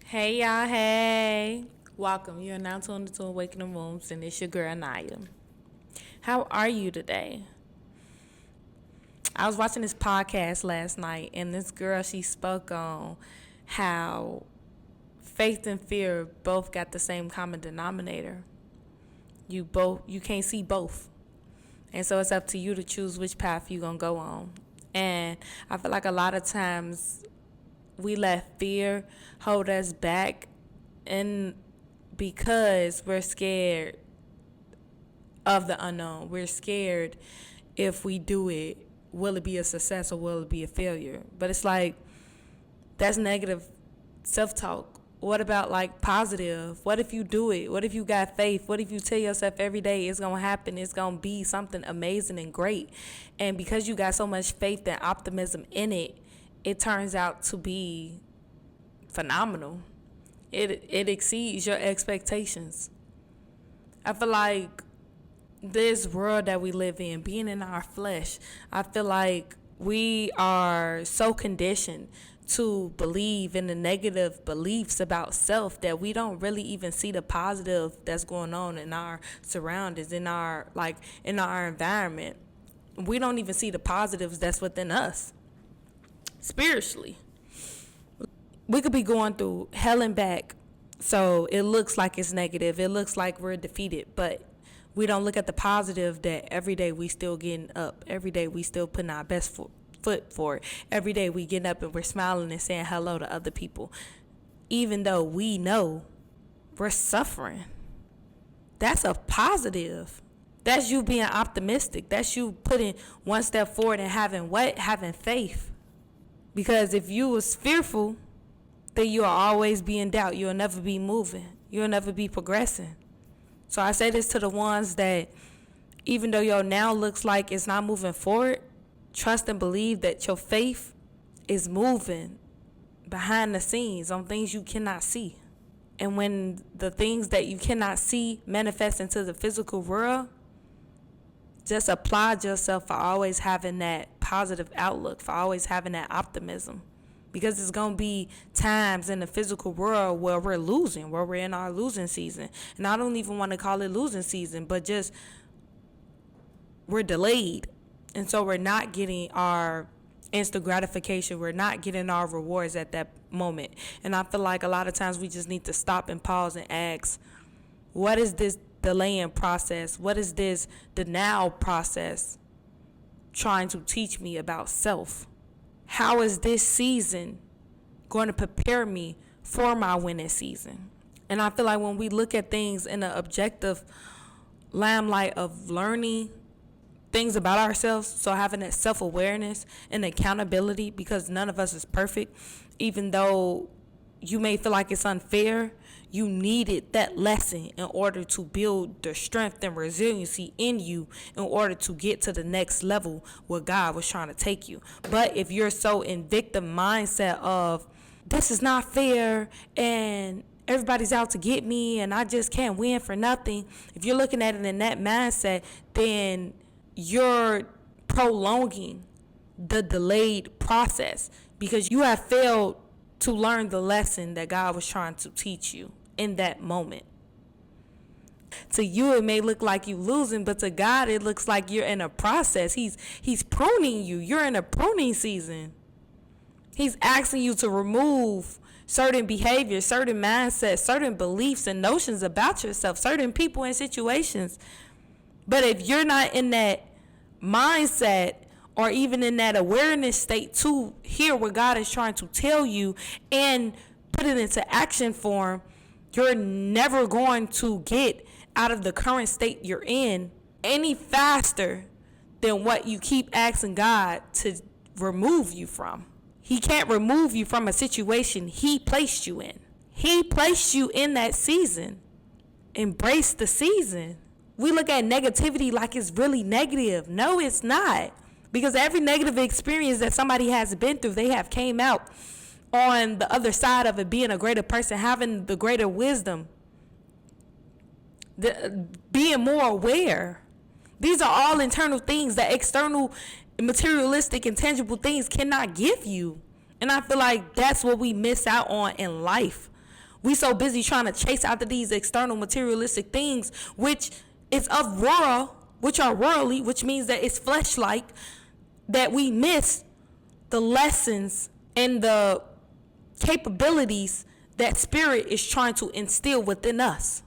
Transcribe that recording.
Hey y'all, hey. Welcome. You're now tuned to Awakening Rooms, and it's your girl Naya. How are you today? I was watching this podcast last night, and this girl, she spoke on how faith and fear both got the same common denominator. You can't see both. And so it's up to you to choose which path you're going to go on. And I feel like a lot of times we let fear hold us back, and because we're scared of the unknown. We're scared if we do it, will it be a success or will it be a failure? But it's like, that's negative self-talk. What about like positive? What if you do it? What if you got faith? What if you tell yourself every day it's going to happen? It's going to be something amazing and great. And because you got so much faith and optimism in it, it turns out to be phenomenal. It exceeds your expectations. I feel like this world that we live in, being in our flesh, I feel like we are so conditioned to believe in the negative beliefs about self that we don't really even see the positive that's going on in our surroundings, in our environment. We don't even see the positives that's within us spiritually. We could be going through hell and back, so it looks like it's negative, it looks like we're defeated, but we don't look at the positive that every day we still getting up, every day we still putting our best foot forward, every day we getting up and we're smiling and saying hello to other people, even though we know we're suffering. That's a positive. That's you being optimistic. That's you putting one step forward and having faith. Because if you was fearful, then you'll always be in doubt. You'll never be moving. You'll never be progressing. So I say this to the ones that, even though your now looks like it's not moving forward, trust and believe that your faith is moving behind the scenes on things you cannot see. And when the things that you cannot see manifest into the physical world, just applaud yourself for always having that positive outlook, for always having that optimism. Because there's going to be times in the physical world where we're losing, where we're in our losing season. And I don't even want to call it losing season, but just we're delayed. And so we're not getting our instant gratification. We're not getting our rewards at that moment. And I feel like a lot of times we just need to stop and pause and ask, what is this delaying process? What is this denial process trying to teach me about self? How is this season going to prepare me for my winning season? And I feel like when we look at things in the objective limelight of learning things about ourselves, so having that self-awareness and accountability, because none of us is perfect, even though you may feel like it's unfair, you needed that lesson in order to build the strength and resiliency in you in order to get to the next level where God was trying to take you. But if you're so in victim mindset of, this is not fair and everybody's out to get me and I just can't win for nothing, if you're looking at it in that mindset, then you're prolonging the delayed process, because you have failed to learn the lesson that God was trying to teach you in that moment. To you, it may look like you losing, but to God, it looks like you're in a process. He's pruning you. You're in a pruning season. He's asking you to remove certain behaviors, certain mindsets, certain beliefs and notions about yourself, certain people and situations. But if you're not in that mindset, or even in that awareness state to hear what God is trying to tell you and put it into action form, you're never going to get out of the current state you're in any faster than what you keep asking God to remove you from. He can't remove you from a situation He placed you in. He placed you in that season. Embrace the season. We look at negativity like it's really negative. No, it's not. Because every negative experience that somebody has been through, they have came out on the other side of it, being a greater person, having the greater wisdom, being more aware. These are all internal things that external, materialistic, and tangible things cannot give you. And I feel like that's what we miss out on in life. We so busy trying to chase after these external materialistic things, which is of world, which are worldly, which means that it's flesh-like, that we miss the lessons and the capabilities that spirit is trying to instill within us.